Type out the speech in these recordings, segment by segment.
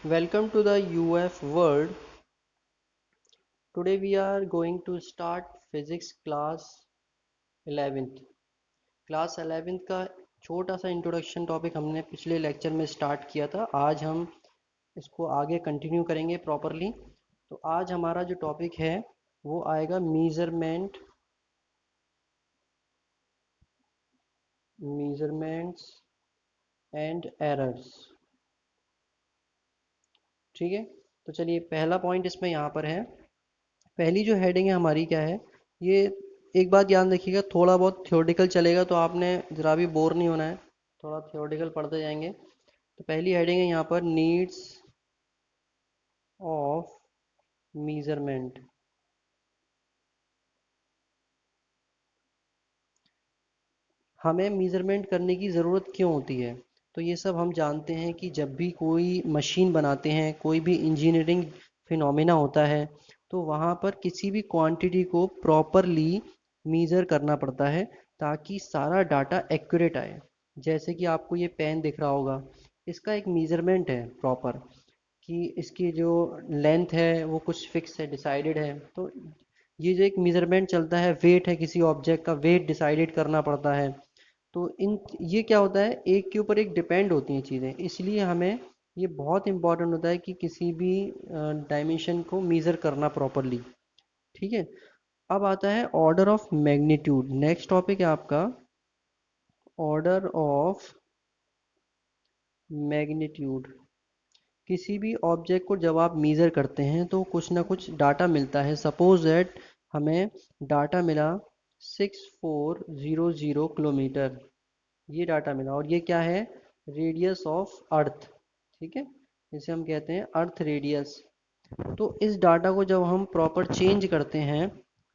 Welcome to the UF world. Today we are going to start physics class 11th. Class 11th का छोटा सा introduction topic हमने पिछले lecture में start किया था। आज हम इसको आगे कंटिन्यू करेंगे प्रॉपरली। तो आज हमारा जो टॉपिक है वो आएगा मेजरमेंट्स एंड एरर्स। ठीक है, तो चलिए पहला पॉइंट इसमें यहाँ पर है। पहली जो हेडिंग है हमारी क्या है, ये एक बात याद रखिएगा, थोड़ा बहुत थ्योरेटिकल चलेगा तो आपने ज़रा भी बोर नहीं होना है, थोड़ा थ्योरेटिकल पढ़ते जाएंगे। तो पहली हेडिंग है यहाँ पर नीड्स ऑफ मीज़रमेंट। हमें मीज़रमेंट करने की ज़रूरत क्यों होती है? तो ये सब हम जानते हैं कि जब भी कोई मशीन बनाते हैं, कोई भी इंजीनियरिंग फिनोमेना होता है, तो वहाँ पर किसी भी क्वांटिटी को प्रॉपरली मीज़र करना पड़ता है ताकि सारा डाटा एक्यूरेट आए। जैसे कि आपको ये पेन दिख रहा होगा, इसका एक मीज़रमेंट है प्रॉपर कि इसकी जो लेंथ है वो कुछ फिक्स है, डिसाइडेड है। तो ये जो एक मेजरमेंट चलता है, वेट है, किसी ऑब्जेक्ट का वेट डिसाइडेड करना पड़ता है। तो इन ये क्या होता है, एक के ऊपर एक डिपेंड होती हैं चीज़ें, इसलिए हमें ये बहुत इंपॉर्टेंट होता है कि किसी भी डायमेंशन को मेज़र करना प्रॉपरली। ठीक है, अब आता है order of magnitude. Next topic है आपका ऑर्डर ऑफ मैग्नीट्यूड। किसी भी ऑब्जेक्ट को जब आप मीज़र करते हैं तो कुछ ना कुछ डाटा मिलता है। सपोज दैट हमें डाटा मिला 6400 किलोमीटर, ये डाटा मिला, और ये क्या है, रेडियस ऑफ अर्थ। ठीक है, जिसे हम कहते हैं अर्थ रेडियस। तो इस डाटा को जब हम प्रॉपर चेंज करते हैं,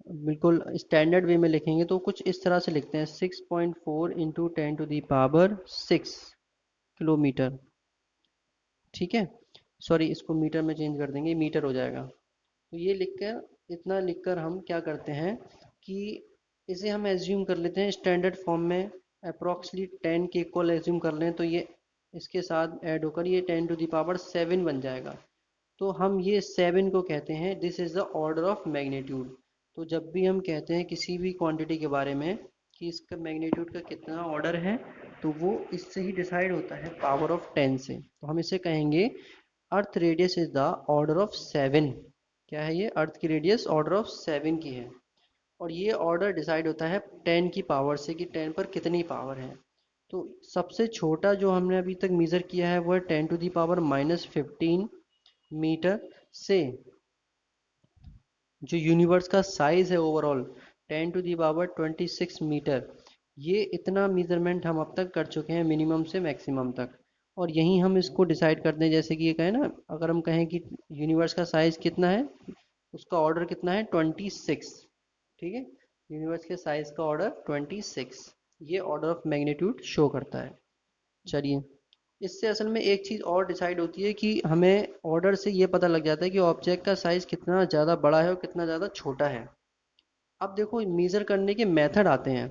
बिल्कुल स्टैंडर्ड वे में लिखेंगे तो कुछ इस तरह से लिखते हैं 6.4 इंटू 10⁶ किलोमीटर। ठीक है, सॉरी इसको मीटर में चेंज कर देंगे, मीटर हो जाएगा। तो ये लिखकर, इतना लिखकर हम क्या करते हैं कि इसे हम एज्यूम कर लेते हैं स्टैंडर्ड फॉर्म में, अप्रॉक्सली 10 के इक्वल एज्यूम कर लें तो ये इसके साथ ऐड होकर ये 10⁷ बन जाएगा। तो हम ये 7 को कहते हैं this is the order of magnitude. तो जब भी हम कहते हैं किसी भी क्वांटिटी के बारे में कि इसका मैग्नीट्यूड का कितना ऑर्डर है, तो वो इससे ही डिसाइड होता है, पावर ऑफ 10 से। तो हम इसे कहेंगे अर्थ radius is the order of 7। क्या है ये, अर्थ की रेडियस ऑर्डर ऑफ 7 की है। और ये ऑर्डर डिसाइड होता है 10 की पावर से कि 10 पर कितनी पावर है। तो सबसे छोटा जो हमने अभी तक मेज़र किया है वो है 10⁻⁻15 मीटर से। जो यूनिवर्स का साइज है ओवरऑल 10⁻26 मीटर, ये इतना मेजरमेंट हम अब तक कर चुके हैं, मिनिमम से मैक्सिमम तक। और यहीं हम इसको डिसाइड करते हैं, जैसे कि ये कहें ना, अगर हम कहें कि यूनिवर्स का साइज कितना है, उसका ऑर्डर कितना है 26। ठीक है, यूनिवर्स के साइज का ऑर्डर 26, ये ऑर्डर ऑफ मैग्नीट्यूड शो करता है। चलिए, इससे असल में एक चीज़ और डिसाइड होती है कि हमें ऑर्डर से ये पता लग जाता है कि ऑब्जेक्ट का साइज़ कितना ज़्यादा बड़ा है और कितना ज़्यादा छोटा है। अब देखो मेज़र करने के मेथड आते हैं।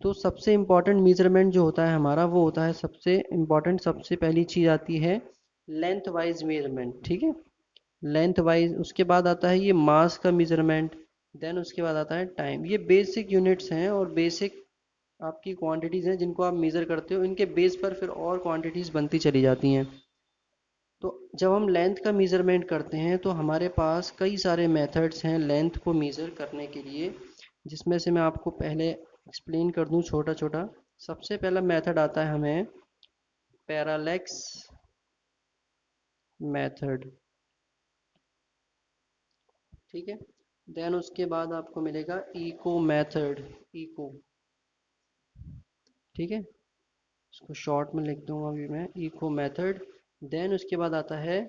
तो सबसे इम्पॉर्टेंट मेज़रमेंट जो होता है हमारा, वो होता है सबसे इम्पॉर्टेंट, सबसे पहली चीज़ आती है लेंथ वाइज मेज़रमेंट। ठीक है, लेंथ वाइज, उसके बाद आता है ये मास का मेज़रमेंट, देन उसके बाद आता है टाइम। ये बेसिक यूनिट्स हैं और बेसिक आपकी क्वांटिटीज़ हैं जिनको आप मेज़र करते हो, इनके बेस पर फिर और क्वांटिटीज़ बनती चली जाती हैं। तो जब हम लेंथ का मेज़रमेंट करते हैं तो हमारे पास कई सारे मेथड्स हैं लेंथ को मेज़र करने के लिए, जिसमें से मैं आपको पहले एक्सप्लेन कर दूं छोटा छोटा। सबसे पहला मेथड आता है हमें पैरालेक्स मेथड। ठीक है, देन उसके बाद आपको मिलेगा इको मेथड, इको। ठीक है, इसको शॉर्ट में लिख दूंगा अभी मैं, इको मेथड। देन उसके बाद आता है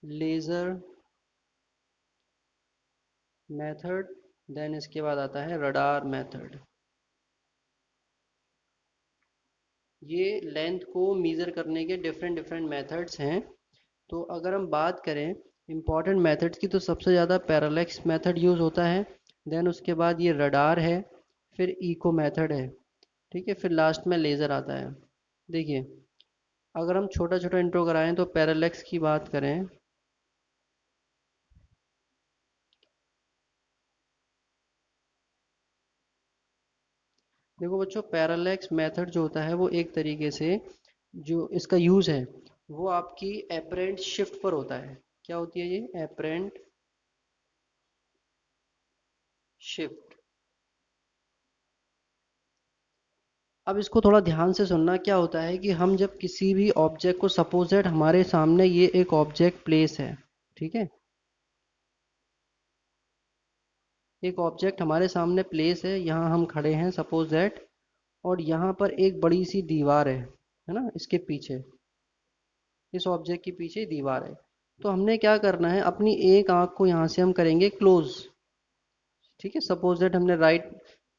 लेज़र मेथड। देन इसके बाद आता है रडार मेथड। ये लेंथ को मेज़र करने के डिफरेंट डिफरेंट मेथड्स हैं। तो अगर हम बात करें इम्पॉर्टेंट मेथड्स की, तो सबसे ज़्यादा पैरालेक्स मेथड यूज़ होता है। देन उसके बाद ये रडार है, फिर इको मेथड है। ठीक है, फिर लास्ट में लेज़र आता है। देखिए, अगर हम छोटा छोटा इंट्रो कराएं तो पैरालेक्स की बात करें, देखो बच्चों पैरालेक्स मेथड जो होता है वो एक तरीके से जो इसका यूज़ है वो आपकी एपरेंट शिफ्ट पर होता है। क्या होती है ये एपरेंट शिफ्ट। अब इसको थोड़ा ध्यान से सुनना, क्या होता है कि हम जब किसी भी ऑब्जेक्ट को, सपोज दैट हमारे सामने ये एक ऑब्जेक्ट प्लेस है, ठीक है, एक ऑब्जेक्ट हमारे सामने प्लेस है, यहाँ हम खड़े हैं सपोज दैट, और यहाँ पर एक बड़ी सी दीवार है ना, इसके पीछे, इस ऑब्जेक्ट के पीछे दीवार है। तो हमने क्या करना है, अपनी एक आंख को यहाँ से हम करेंगे क्लोज, ठीक है, सपोज दैट हमने राइट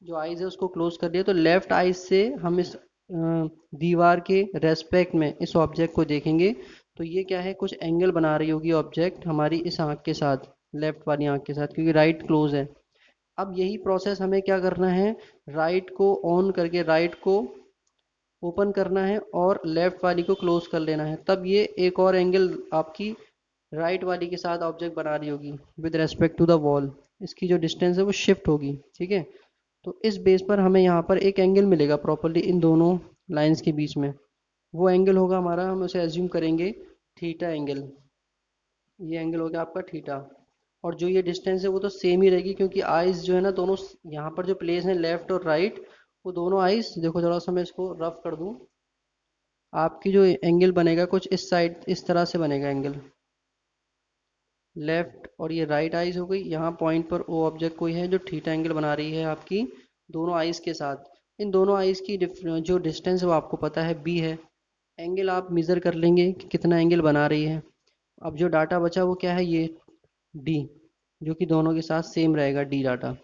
जो आइज है उसको क्लोज कर लिया, तो लेफ्ट आइज से हम इस दीवार के रेस्पेक्ट में इस ऑब्जेक्ट को देखेंगे। तो ये क्या है, कुछ एंगल बना रही होगी ऑब्जेक्ट हमारी इस आंख के साथ, लेफ्ट वाली आंख के साथ, क्योंकि राइट क्लोज है। अब यही प्रोसेस हमें क्या करना है, राइट को ऑन करके राइट को ओपन करना है और लेफ्ट वाली को क्लोज कर लेना है, तब ये एक और एंगल आपकी राइट वाली के साथ ऑब्जेक्ट बना रही होगी with respect to the wall, इसकी जो डिस्टेंस है वो शिफ्ट होगी, ठीक है। तो इस बेस पर हमें यहाँ पर एक एंगल मिलेगा प्रॉपरली इन दोनों लाइंस के बीच में, वो एंगल होगा हमारा, हम उसे एज्यूम करेंगे थीटा एंगल, ये एंगल हो गया आपका थीटा। और जो ये डिस्टेंस है वो तो सेम ही रहेगी, क्योंकि आइज जो है ना दोनों यहाँ पर जो प्लेस है लेफ्ट और राइट, वो दोनों आइज, देखो थोड़ा सा मैं इसको रफ कर दूँ, आपकी जो एंगल बनेगा कुछ इस साइड इस तरह से बनेगा एंगल, लेफ्ट और ये राइट आइज हो गई, यहाँ पॉइंट पर वो ऑब्जेक्ट कोई है जो थीटा एंगल बना रही है आपकी दोनों आइज के साथ। इन दोनों आइज की जो डिस्टेंस है वो आपको पता है बी है, एंगल आप मेज़र कर लेंगे कि कितना एंगल बना रही है। अब जो डाटा बचा वो क्या है, ये डी, जो कि दोनों के साथ सेम रहेगा डी डाटा।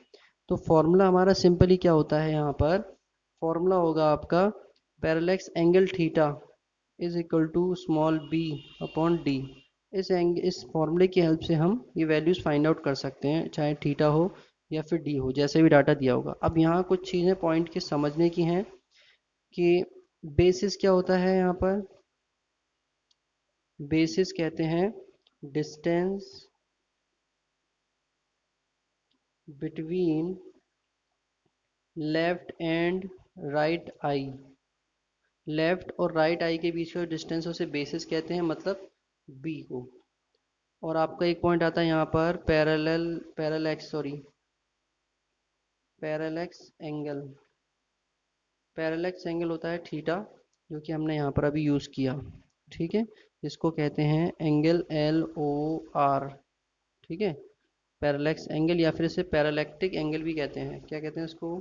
तो फॉर्मूला हमारा सिंपली क्या होता है, यहाँ पर फॉर्मूला होगा आपका parallax angle theta is equal to small b upon d. इस फॉर्मूले की हेल्प से हम ये वैल्यूज़ फाइंड आउट कर सकते हैं, चाहे थीटा हो या फिर डी हो, जैसे भी डाटा दिया होगा। अब यहाँ कुछ चीज़ें पॉइंट के समझने की हैं कि बेसिस क्या होता है यहाँ पर, बेसिस कहते हैं distance between left and right I, left और राइट आई के बीच का डिस्टेंस उसे बेसिस कहते हैं, मतलब बी को। और आपका एक पॉइंट आता है यहाँ पर parallax sorry parallax angle, parallax angle होता है थीटा, जो कि हमने यहाँ पर अभी यूज़ किया, ठीक है, जिसको कहते हैं एंगल एल ओ आर, ठीक है, पैरेलैक्स एंगल, या फिर इसे पैरालैक्टिक एंगल भी कहते हैं, क्या कहते हैं इसको,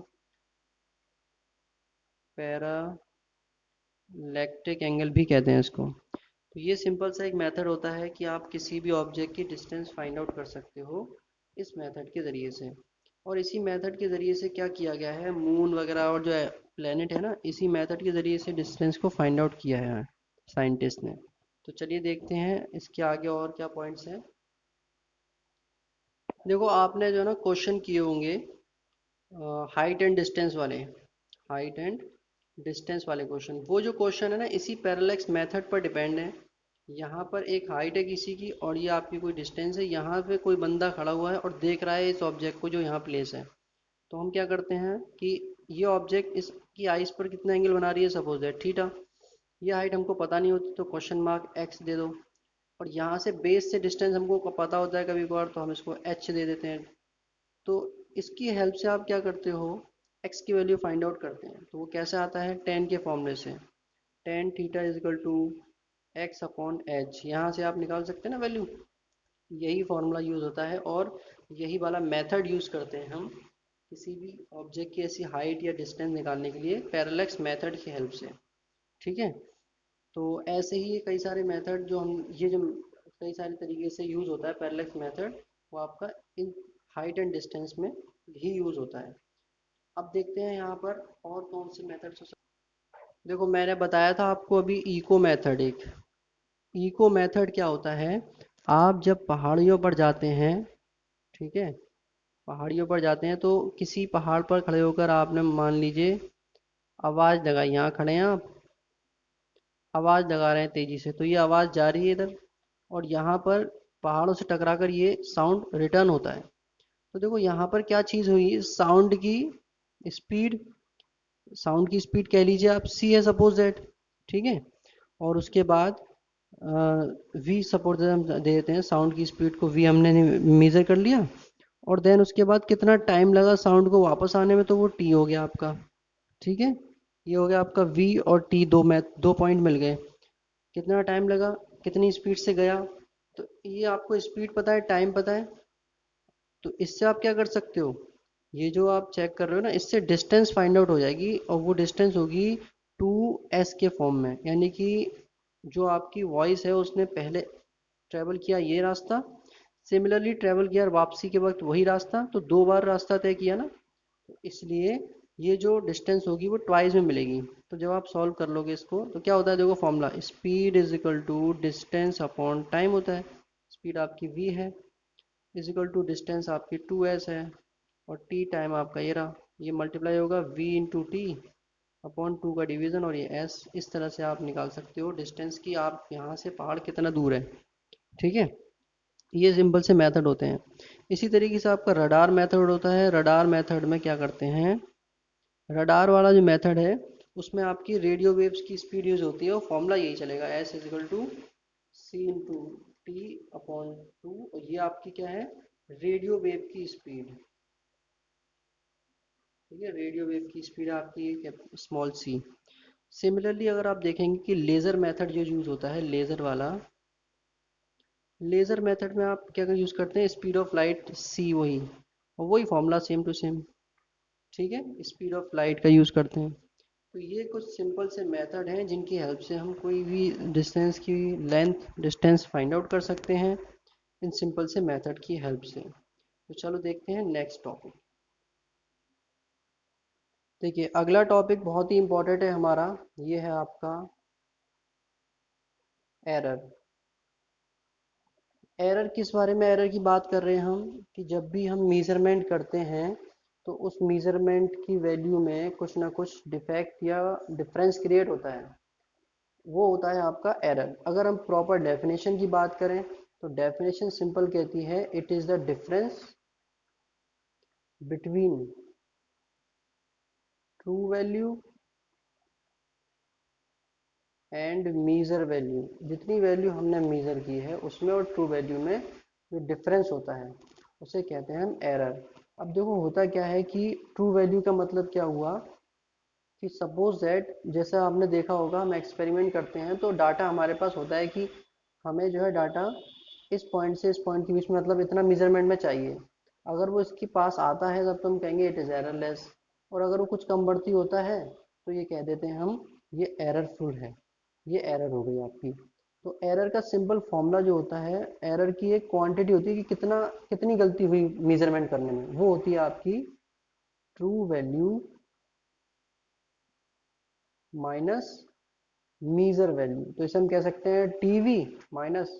पैरालैक्टिक एंगल भी कहते हैं इसको। तो ये सिंपल सा एक मेथड होता है कि आप किसी भी ऑब्जेक्ट की डिस्टेंस फाइंड आउट कर सकते हो इस मेथड के ज़रिए से। और इसी मेथड के ज़रिए से क्या किया गया है, मून वगैरह और जो प्लेनेट है ना, इसी मेथड के ज़रिए से डिस्टेंस को फाइंड आउट किया है साइंटिस्ट ने। तो चलिए देखते हैं इसके आगे और क्या पॉइंट्स हैं। देखो आपने जो ना क्वेश्चन किए होंगे हाइट एंड डिस्टेंस वाले, हाइट एंड डिस्टेंस वाले क्वेश्चन, वो जो क्वेश्चन है ना इसी पैरेलैक्स मेथड पर डिपेंड है। यहाँ पर एक हाइट है किसी की और ये आपकी कोई डिस्टेंस है, यहाँ पे कोई बंदा खड़ा हुआ है और देख रहा है इस ऑब्जेक्ट को जो यहाँ प्लेस है। तो हम क्या करते हैं कि ये ऑब्जेक्ट इसकी आइस पर कितना एंगल बना रही है, सपोज दैट थीटा, ये हाइट हमको पता नहीं होती तो क्वेश्चन मार्क एक्स दे दो, और यहाँ से बेस से डिस्टेंस हमको पता होता है कभी कभार, तो हम इसको एच दे देते हैं। तो इसकी हेल्प से आप क्या करते हो, एक्स की वैल्यू फाइंड आउट करते हैं। तो वो कैसे आता है, टेन के फॉर्मूले से, tan theta is equal to x upon h, यहाँ से आप निकाल सकते हैं ना वैल्यू, यही फॉर्मूला यूज़ होता है और यही वाला मेथड यूज़ करते हैं हम किसी भी ऑब्जेक्ट की ऐसी हाइट या डिस्टेंस निकालने के लिए पैरेलैक्स मेथड की हेल्प से, ठीक है। तो ऐसे ही कई सारे मेथड जो हम ये जो कई सारे तरीके से यूज़ होता है पैरेलैक्स मेथड, वो आपका इन हाइट एंड डिस्टेंस में ही यूज़ होता है। अब देखते हैं यहाँ पर और कौन से मेथड्स हो सकते हैं। देखो मैंने बताया था आपको अभी इको मेथड, एक इको मेथड क्या होता है, आप जब पहाड़ियों पर जाते हैं, ठीक है, पहाड़ियों पर जाते हैं तो किसी पहाड़ पर खड़े होकर आपने मान लीजिए आवाज़ लगाई, यहाँ खड़े हैं आप, आवाज़ लगा रहे हैं तेज़ी से, तो ये आवाज़ जा रही है इधर, और यहाँ पर पहाड़ों से टकराकर ये साउंड रिटर्न होता है। तो देखो यहाँ पर क्या चीज़ हुई, स्पीड साउंड की स्पीड कह लीजिए आप सी है सपोज दैट, ठीक है। और उसके बाद वी सपोज हम दे देते हैं, साउंड की स्पीड को वी हमने मेजर कर लिया। और देन उसके बाद कितना टाइम लगा साउंड को वापस आने में, तो वो टी हो गया आपका, ठीक है। ये हो गया आपका वी और टी, दो पॉइंट मिल गए। कितना टाइम लगा, कितनी स्पीड से गया, तो ये आपको स्पीड पता है, टाइम पता है, तो इससे आप क्या कर सकते हो, ये जो आप चेक कर रहे हो ना, इससे डिस्टेंस फाइंड आउट हो जाएगी, और वो डिस्टेंस होगी 2s के फॉर्म में, यानी कि जो आपकी वॉइस है उसने पहले ट्रेवल किया ये रास्ता, सिमिलरली ट्रेवल किया वापसी के वक्त वही रास्ता, तो 2 बार रास्ता तय किया ना, तो इसलिए ये जो डिस्टेंस होगी वो ट्वाइस में मिलेगी। तो जब आप सॉल्व कर लोगे इसको तो क्या होता है, देखो formula, speed is equal to distance upon time होता है। स्पीड आपकी v है, इज इक्वल टू डिस्टेंस आपकी 2s है, और t टाइम आपका ये रहा, ये मल्टीप्लाई होगा v इंटू टी अपॉन 2 का डिवीज़न, और ये s। इस तरह से आप निकाल सकते हो डिस्टेंस की, आप यहाँ से पहाड़ कितना दूर है, ठीक है। ये सिंपल से मेथड होते हैं। इसी तरीके से आपका रडार मेथड होता है। रडार मेथड में क्या करते हैं, रडार वाला जो मेथड है उसमें आपकी रेडियो वेव्स की स्पीड यूज होती है, और फॉर्मूला यही चलेगा, s is equal to c into t upon two, और ये आपकी क्या है, रेडियो वेव की स्पीड, ठीक है। रेडियो वेव की स्पीड आपकी स्मॉल सी। सिमिलरली अगर आप देखेंगे कि लेज़र मेथड जो यूज़ होता है, लेज़र वाला, लेज़र मेथड में आप क्या यूज़ करते हैं, स्पीड ऑफ लाइट सी, वही और वही फॉर्मूला सेम टू सेम, ठीक है, स्पीड ऑफ लाइट का यूज़ करते हैं। तो ये कुछ सिंपल से मेथड हैं जिनकी हेल्प से हम कोई भी डिस्टेंस की लेंथ डिस्टेंस फाइंड आउट कर सकते हैं, इन सिंपल से मेथड की हेल्प से। तो चलो देखते हैं नेक्स्ट टॉपिक। देखिए अगला टॉपिक बहुत ही इम्पोर्टेंट है हमारा, ये है आपका एरर। एरर किस बारे में एरर की बात कर रहे हैं हम, कि जब भी हम मेज़रमेंट करते हैं तो उस मेज़रमेंट की वैल्यू में कुछ ना कुछ डिफेक्ट या डिफरेंस क्रिएट होता है, वो होता है आपका एरर। अगर हम प्रॉपर डेफिनेशन की बात करें तो डेफिनेशन सिंपल कहती है, it is the difference between true value and measure value. जितनी वैल्यू हमने मीज़र की है उसमें और ट्रू वैल्यू में जो डिफरेंस होता है उसे कहते हैं हम एरर। अब देखो होता क्या है कि ट्रू वैल्यू का मतलब क्या हुआ, कि सपोज दैट जैसा आपने देखा होगा हम एक्सपेरिमेंट करते हैं तो डाटा हमारे पास होता है कि हमें जो है डाटा इस पॉइंट से इस पॉइंट के बीच में मतलब इतना मेजरमेंट में चाहिए। अगर वो इसके पास आता है तब तो हम कहेंगे इट इज़ एररलेस, और अगर वो कुछ कम बढ़ती होता है तो ये कह देते हैं हम ये एररफुल है, ये एरर हो गई आपकी। तो एरर का सिंपल फॉर्मूला जो होता है, एरर की एक क्वांटिटी होती है कि कितनी गलती हुई मेजरमेंट करने में, वो होती है आपकी true value minus measure value. तो इसे हम कह सकते हैं टीवी माइनस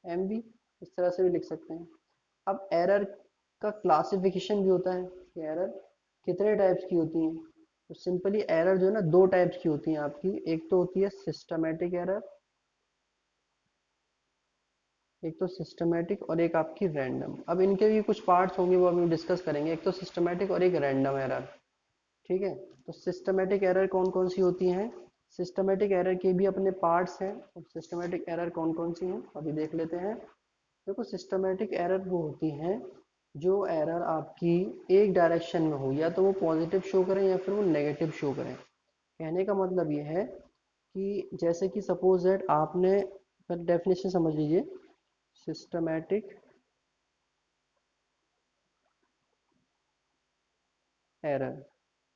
एमवी, इस तरह से भी लिख सकते हैं। अब एरर का क्लासिफिकेशन भी होता है कि एरर कितने टाइप्स की होती हैं। तो सिंपली एरर जो है ना दो टाइप्स की होती हैं आपकी, एक तो होती है सिस्टमेटिक एरर, एक तो सिस्टमेटिक और एक आपकी रैंडम। अब इनके भी कुछ पार्ट्स होंगे वो अभी डिस्कस करेंगे, एक तो सिस्टमेटिक और एक रैंडम एरर, ठीक है। तो सिस्टमेटिक एरर कौन कौन सी होती हैं, सिस्टमेटिक एरर के भी अपने पार्ट्स हैं, और सिस्टमेटिक एरर कौन कौन सी हैं अभी देख लेते हैं। देखो सिस्टमेटिक एरर वो होती हैं जो एरर आपकी एक डायरेक्शन में हो, या तो वो पॉजिटिव शो करें या फिर वो नेगेटिव शो करें। कहने का मतलब ये है कि जैसे कि सपोज दैट आपने, पहले डेफिनेशन समझ लीजिए, systematic error,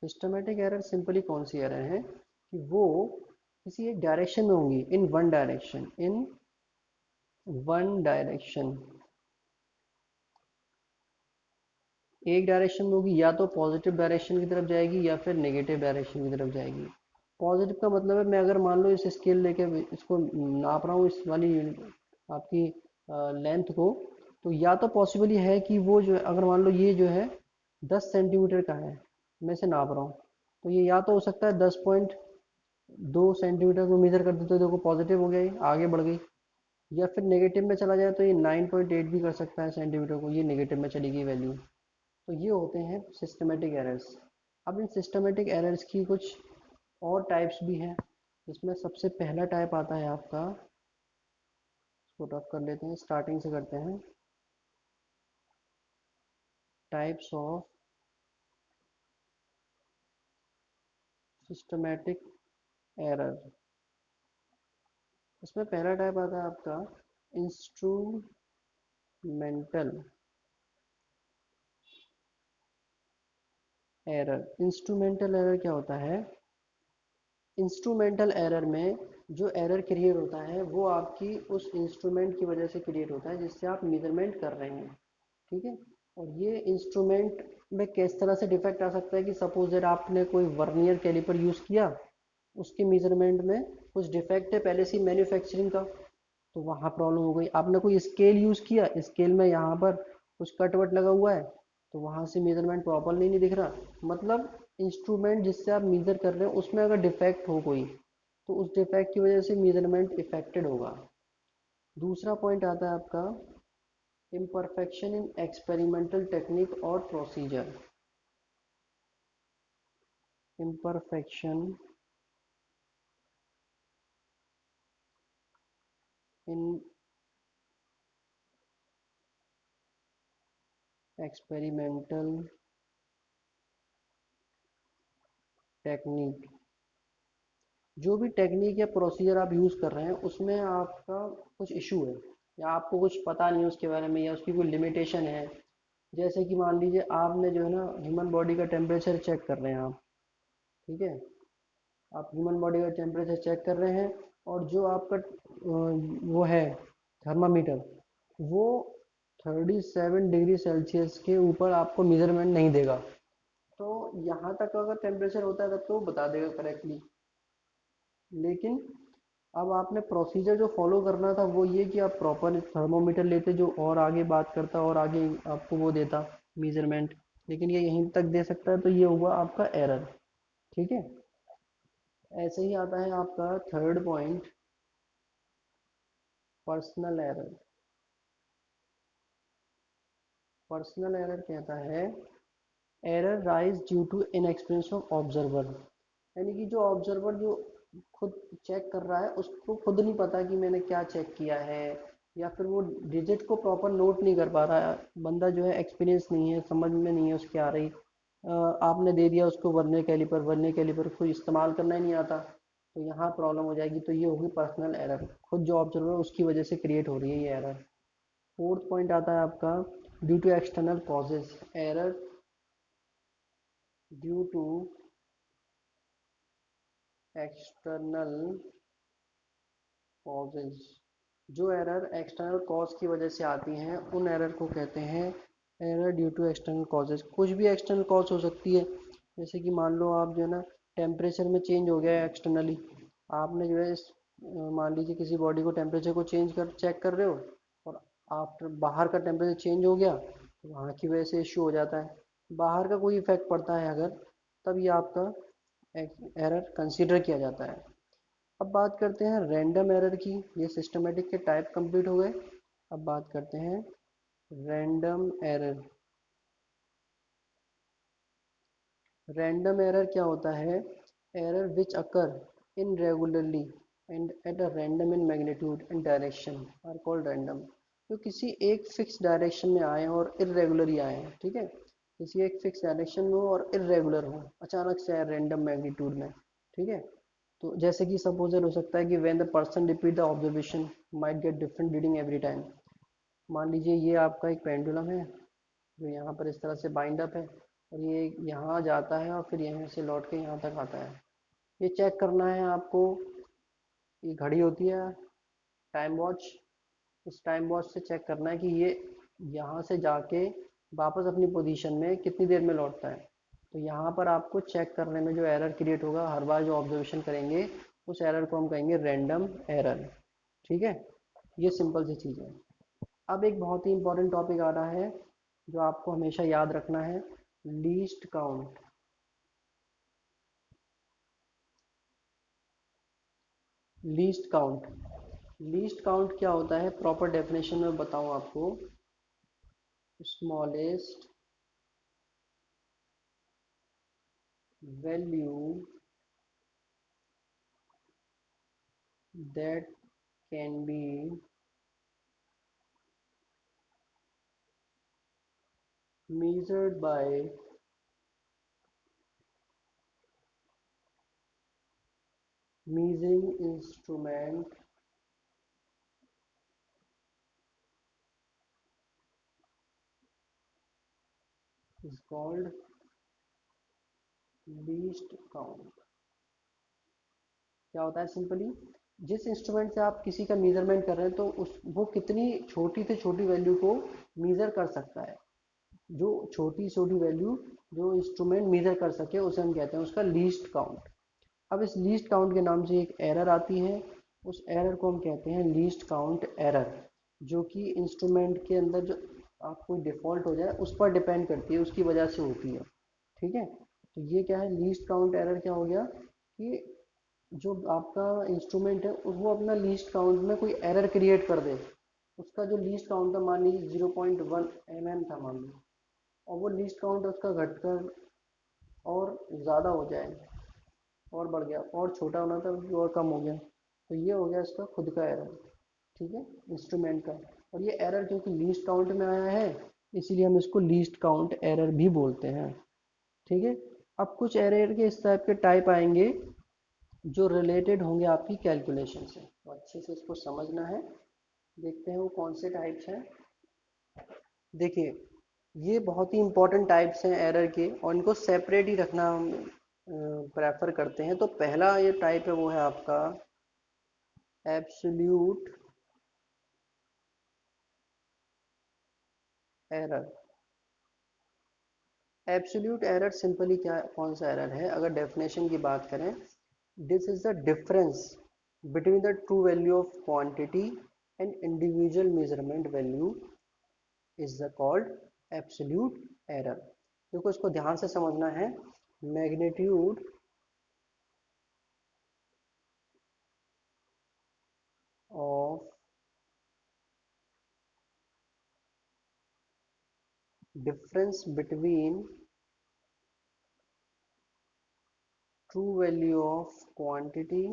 systematic error simply कौन सी एरर है कि वो किसी एक डायरेक्शन में होंगी, in one direction, in one direction, एक डायरेक्शन में होगी, या तो पॉजिटिव डायरेक्शन की तरफ जाएगी या फिर नेगेटिव डायरेक्शन की तरफ जाएगी। पॉजिटिव का मतलब है मैं अगर मान लो इस स्केल लेके इसको नाप रहा हूँ, इस वाली आपकी लेंथ को, तो या तो पॉसिबल ये है कि वो जो है, अगर मान लो ये जो है 10 सेंटीमीटर का है, मैं इसे नाप रहा हूँ, तो ये या तो हो सकता है 2 सेंटीमीटर को मेजर कर देते तो देखो पॉजिटिव हो गया, ये आगे बढ़ गई। या फिर नेगेटिव में चला जाए तो ये 9.8 भी कर सकता है सेंटीमीटर को, ये नेगेटिव में चली गई वैल्यू। तो ये होते हैं सिस्टमेटिक एरर्स। अब इन सिस्टमेटिक एरर्स की कुछ और टाइप्स भी हैं, जिसमें सबसे पहला टाइप आता है आपका, इसको रफ कर लेते हैं, स्टार्टिंग से करते हैं। Types of systematic error. इसमें पहला टाइप आता है आपका इंस्ट्रूमेंटल एरर। इंस्ट्रूमेंटल एरर क्या होता है? इंस्ट्रूमेंटल एरर में जो एरर क्रिएट होता है वो आपकी उस इंस्ट्रूमेंट की वजह से क्रिएट होता है जिससे आप मेजरमेंट कर रहे हैं, ठीक है। और ये इंस्ट्रूमेंट में किस तरह से डिफेक्ट आ सकता है कि सपोज दैट आपने कोई वर्नियर कैलिपर यूज़ किया, उसके मेजरमेंट में कुछ डिफेक्ट है पहले से मैन्युफैक्चरिंग का, तो वहाँ प्रॉब्लम हो गई। आपने कोई स्केल यूज़ किया, स्केल में यहाँ पर कुछ कट वट लगा हुआ है, तो वहाँ से मेजरमेंट प्रॉपरली नहीं दिख रहा। मतलब इंस्ट्रूमेंट जिससे आप मेजर कर रहे हो उसमें अगर डिफेक्ट हो कोई, तो उस डिफेक्ट की वजह से मेजरमेंट इफेक्टेड होगा। दूसरा पॉइंट आता है आपका इम्परफेक्शन इन एक्सपेरिमेंटल टेक्निक और procedure. Imperfection in experimental technique. जो भी टेक्निक या प्रोसीजर आप यूज़ कर रहे हैं उसमें आपका कुछ इशू है, या आपको कुछ पता नहीं है उसके बारे में, या उसकी कोई लिमिटेशन है। जैसे कि मान लीजिए आपने जो है ना ह्यूमन बॉडी का टेम्परेचर चेक कर रहे हैं आप, ठीक है। आप ह्यूमन बॉडी का टेम्परेचर चेक कर रहे हैं, और जो आपका वो है थर्मामीटर, वो 37 डिग्री सेल्सियस के ऊपर आपको मेजरमेंट नहीं देगा। तो यहाँ तक अगर टेम्परेचर होता है तब तो वो बता देगा करेक्टली। लेकिन अब आपने प्रोसीजर जो फॉलो करना था वो ये कि आप प्रॉपर थर्मोमीटर लेते जो और आगे बात करता और आगे आपको वो देता मेजरमेंट, लेकिन ये यहीं तक दे सकता है, तो ये हुआ आपका एरर, ठीक है। ऐसे ही आता है आपका third point, personal error. Personal error कहता है error rise due to inexperience of observer. यानी कि जो ऑब्जर्वर जो खुद चेक कर रहा है उसको खुद नहीं पता कि मैंने क्या चेक किया है, या फिर वो डिजिट को प्रॉपर नोट नहीं कर पा रहा है। बंदा जो है एक्सपीरियंस नहीं है, समझ में नहीं है उसके आ रही, आपने दे दिया उसको वर्नियर कैलिपर, वर्नियर कैलिपर को इस्तेमाल करना ही नहीं आता, तो यहाँ प्रॉब्लम हो जाएगी। तो ये होगी पर्सनल एरर, खुद जो ऑब्जर्वर है उसकी वजह से क्रिएट हो रही है ये एरर। फोर्थ पॉइंट आता है आपका due to external causes. Error due to external causes. जो एरर एक्सटर्नल कॉज की वजह से आती हैं उन एरर को कहते हैं error due to external causes. कुछ भी एक्सटर्नल कॉज हो सकती है, जैसे कि मान लो आप जो है ना टेम्परेचर में चेंज हो गया है एक्सटर्नली, आपने जो है मान लीजिए किसी बॉडी को टेम्परेचर को चेंज कर चेक कर रहे हो, और आफ्टर बाहर का टेम्परेचर चेंज हो गया तो वहाँ की वजह से इश्यू हो जाता है। बाहर का कोई इफेक्ट पड़ता है अगर, तब ये आपका एरर कंसीडर किया जाता है। अब बात करते हैं रैंडम एरर की। ये सिस्टमेटिक के टाइप कंप्लीट हो गए। अब बात करते हैं रैंडम एरर। रैंडम एरर क्या होता है? Error which occur irregularly and at a random in magnitude and direction are called random. तो किसी एक फिक्स डायरेक्शन में आए और इरेगुलर ही आए, ठीक है। किसी एक फिक्स डायरेक्शन में हो और इरेगुलर हो, अचानक से आए रैंडम मैग्नीट्यूड में, ठीक है। तो जैसे कि सपोजर हो सकता है कि when the person repeat the observation might get different reading every time. मान लीजिए ये आपका एक पेंडुलम है जो यहाँ पर इस तरह से बाइंड अप है, और ये यहाँ जाता है और फिर यहाँ से लौट के यहाँ तक आता है। ये चेक करना है आपको। ये घड़ी होती है, टाइम वॉच, इस टाइम वॉच से चेक करना है कि ये यहाँ से जाके वापस अपनी पोजीशन में कितनी देर में लौटता है। तो यहाँ पर आपको चेक करने में जो एरर क्रिएट होगा हर बार जो ऑब्जर्वेशन करेंगे, उस एरर को हम कहेंगे रैंडम एरर, ठीक है। ये सिंपल सी चीज़ है। अब एक बहुत ही इंपॉर्टेंट टॉपिक आ रहा है जो आपको हमेशा याद रखना है, least count. Least count. Least count क्या होता है, प्रॉपर डेफिनेशन में बताऊं आपको। Smallest value that can be measured by measuring instrument is called least count। क्या होता है सिंपली, जिस इंस्ट्रूमेंट से आप किसी का मेजरमेंट कर रहे हैं तो उस वो कितनी छोटी से छोटी वैल्यू को मेजर कर सकता है, जो छोटी छोटी वैल्यू जो इंस्ट्रूमेंट मेजर कर सके उसे हम कहते हैं उसका लीस्ट काउंट। अब इस लीस्ट काउंट के नाम से एक एरर आती है, उस एरर को हम कहते हैं लीस्ट काउंट एरर, जो कि इंस्ट्रूमेंट के अंदर जो आपको डिफ़ॉल्ट हो जाए उस पर डिपेंड करती है, उसकी वजह से होती है। ठीक है, तो ये क्या है, लीस्ट काउंट एरर क्या हो गया कि जो आपका इंस्ट्रूमेंट है वो अपना लीस्ट काउंट में कोई एरर क्रिएट कर दे। उसका जो लीस्ट काउंट था मान लीजिए 0.1 mm था मान लीजिए, और वो लीस्ट काउंट उसका घटकर और ज़्यादा हो जाए, और बढ़ गया, और छोटा होना था और कम हो गया, तो ये हो गया इसका खुद का एरर। ठीक है, इंस्ट्रूमेंट का। और ये एरर क्योंकि लीस्ट काउंट में आया है, इसीलिए हम इसको लीस्ट काउंट एरर भी बोलते हैं। ठीक है, अब कुछ एरर के इस टाइप के टाइप आएंगे जो रिलेटेड होंगे आपकी कैलकुलेशन से, तो अच्छे से इसको समझना है। देखते हैं वो कौन से टाइप्स हैं। देखिए, ये बहुत ही इंपॉर्टेंट टाइप्स हैं एरर के, और इनको सेपरेट ही रखना हम प्रेफर करते हैं। तो पहला ये टाइप है वो है आपका absolute error. Absolute error simply क्या, कौन सा एरर है, अगर डेफिनेशन की बात करें, this is the difference between the true value of quantity and individual measurement value is the called absolute error. देखो इसको ध्यान से समझना है। Magnitude of difference between true value of quantity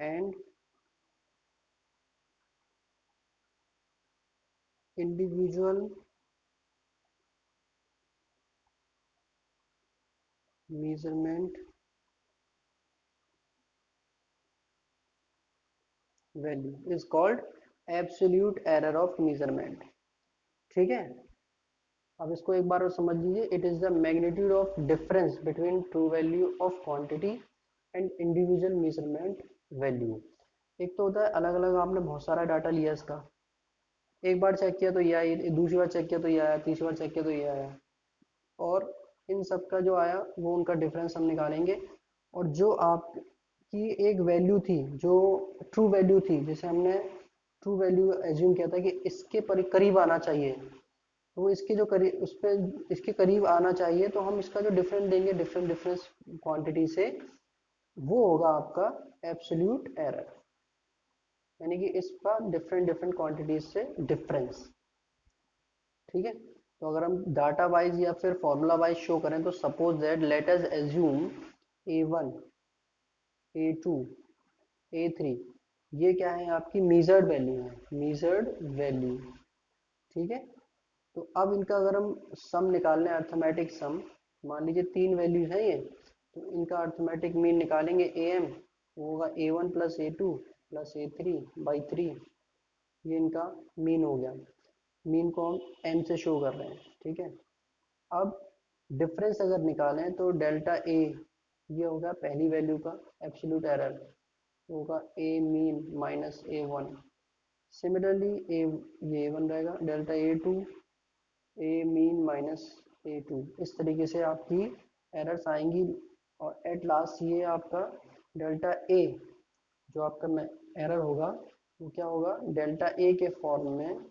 and individual measurement value is called absolute error of measurement. ठीक है, अब इसको एक बार और समझ लीजिए। It is the magnitude of difference between true value of quantity and individual measurement value. एक तो होता है अलग अलग आपने बहुत सारा डाटा लिया इसका, एक बार चेक किया तो ये आई, दूसरी बार चेक किया तो ये आया, तीसरी बार चेक किया तो ये आया, और इन सब का जो आया वो उनका डिफरेंस हम निकालेंगे। और जो आपकी एक वैल्यू थी, जो ट्रू वैल्यू थी, जैसे हमने ट्रू वैल्यू एज्यूम किया था कि इसके करीब आना चाहिए, तो वो इसके जो करीब उस पर इसके करीब आना चाहिए, तो हम इसका जो डिफरेंस देंगे डिफरेंट डिफरेंस क्वांटिटी से, वो होगा आपका एब्सोल्यूट एरर। यानी कि इसका डिफरेंट डिफरेंट क्वांटिटीज से डिफरेंस। ठीक है, तो अगर हम डाटा वाइज या फिर फॉर्मूला वाइज शो करें, तो suppose that let us assume A1, A2, A3, ये क्या है आपकी मीजर्ड वैल्यू है, मीजर्ड वैल्यू। ठीक है, तो अब इनका अगर हम सम निकालने, अर्थमेटिक सम, मान लीजिए तीन वैल्यूज है ये, तो इनका अर्थमेटिक मीन निकालेंगे AM, वो होगा A1 plus A2 plus A3 by 3। ये इनका मीन हो गया, मीन को हम M से शो कर रहे हैं। ठीक है, अब डिफरेंस अगर निकालें तो डेल्टा ए, ये होगा पहली वैल्यू का एब्सोल्यूट एरर, होगा ए मीन माइनस A1। सिमिलरली ए, ये A1 रहेगा, डेल्टा A2 ए मीन माइनस A2। इस तरीके से आपकी एरर्स आएंगी, और एट लास्ट ये आपका डेल्टा ए, जो आपका एरर होगा वो क्या होगा, डेल्टा ए के फॉर्म में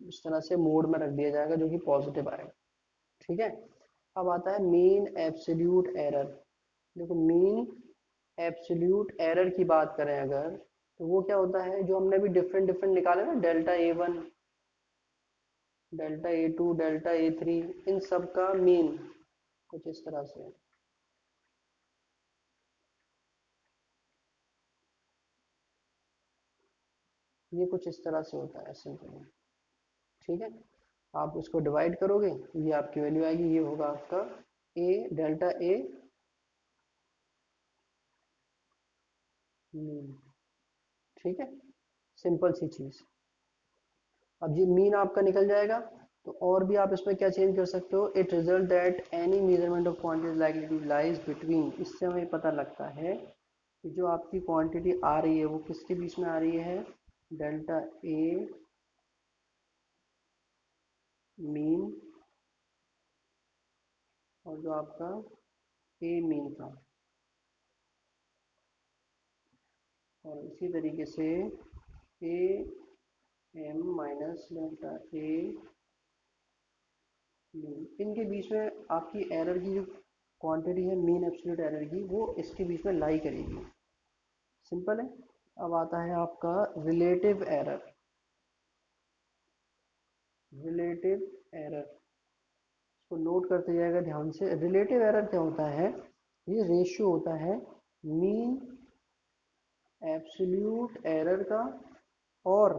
इस तरह से मोड में रख दिया जाएगा जो कि पॉजिटिव आएगा। ठीक है। अब आता है मीन एब्सोल्यूट एरर। देखो मीन एब्सोल्यूट एरर की बात करें अगर, तो वो क्या होता है, जो हमने भी डिफरेंट डिफरेंट निकाले ना, delta A1, delta A2, delta A3, इन सब का मीन कुछ इस तरह से, ये कुछ इस तरह से होता है सिंपल। ठीक है, आप उसको डिवाइड करोगे, ये आपकी वैल्यू आएगी, ये होगा आपका ए, डेल्टा ए मीन। ठीक है, सिंपल सी चीज। अब ये मीन आपका निकल जाएगा, तो और भी आप इसमें क्या चेंज कर सकते हो, it result that any measurement of quantity likely to lies between, इससे हमें पता लगता है कि जो आपकी क्वांटिटी आ रही है वो किसके बीच में आ रही है, डेल्टा ए मीन और जो आपका ए मीन था, और इसी तरीके से a m minus delta a mean, इनके बीच में आपकी एरर की जो क्वांटिटी है मीन एब्सोल्यूट एरर की, वो इसके बीच में लाई करेगी। सिंपल है। अब आता है आपका रिलेटिव एरर। रिलेटिव एरर को नोट करते जाएगा ध्यान से। रिलेटिव एरर क्या होता है, ये रेशियो होता है मीन एब्सोल्यूट एरर का और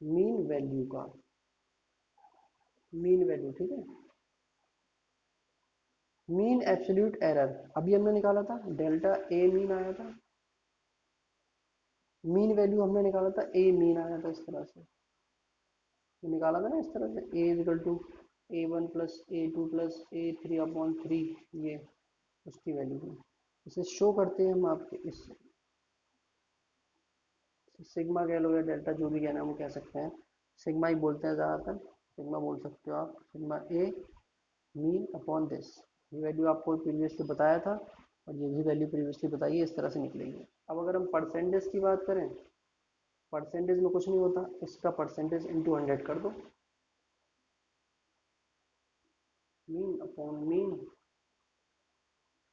मीन वैल्यू का। मीन वैल्यू, ठीक है, मीन एब्सोल्यूट एरर अभी हमने निकाला था, डेल्टा ए मीन आया था, मीन वैल्यू हमने निकाला था ए मीन आया था, इस तरह से तो निकाला था ना, इस तरह से A equal to A1 plus A2 plus A3 upon 3, ये उसकी वैल्यू है। इसे शो करते हैं हम आपके इस सिग्मा कह लो या डेल्टा, जो भी कहना है वो कह सकते हैं, सिग्मा ही बोलते हैं ज़्यादातर, सिग्मा बोल सकते हो आप, sigma A mean upon this, ये वैल्यू आपको प्रीवियसली बताया था और ये भी वैल्यू प्रीवियसली बताई है, इस तरह से निकलेगी। अब अगर हम परसेंटेज की बात करें, परसेंटेज में कुछ नहीं होता, इसका परसेंटेज इंटू 100 कर दो, मीन अपॉन मीन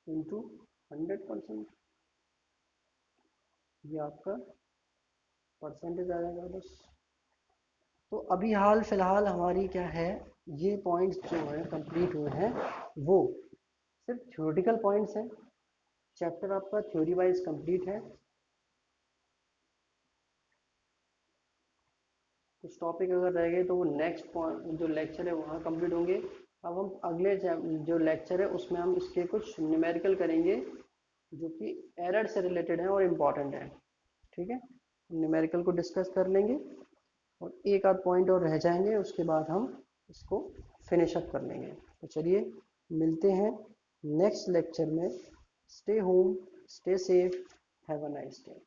इंटू 100%, ये आपका परसेंटेज आ जाएगा बस। तो अभी हाल फिलहाल हमारी क्या है, ये पॉइंट्स जो है कंप्लीट हुए हैं, वो सिर्फ थ्योरेटिकल पॉइंट्स हैं। चैप्टर आपका थ्योरी वाइज कंप्लीट है, कुछ टॉपिक अगर रह गए तो वो नेक्स्ट जो लेक्चर है वहाँ कंप्लीट होंगे। अब हम अगले जो लेक्चर है उसमें हम इसके कुछ न्यूमेरिकल करेंगे जो कि एरर से रिलेटेड है और इम्पॉर्टेंट है। ठीक है, न्यूमेरिकल को डिस्कस कर लेंगे और एक आध पॉइंट और रह जाएंगे, उसके बाद हम इसको फिनिश अप कर लेंगे। तो चलिए मिलते हैं नेक्स्ट लेक्चर में। Stay home, stay safe, have a nice day.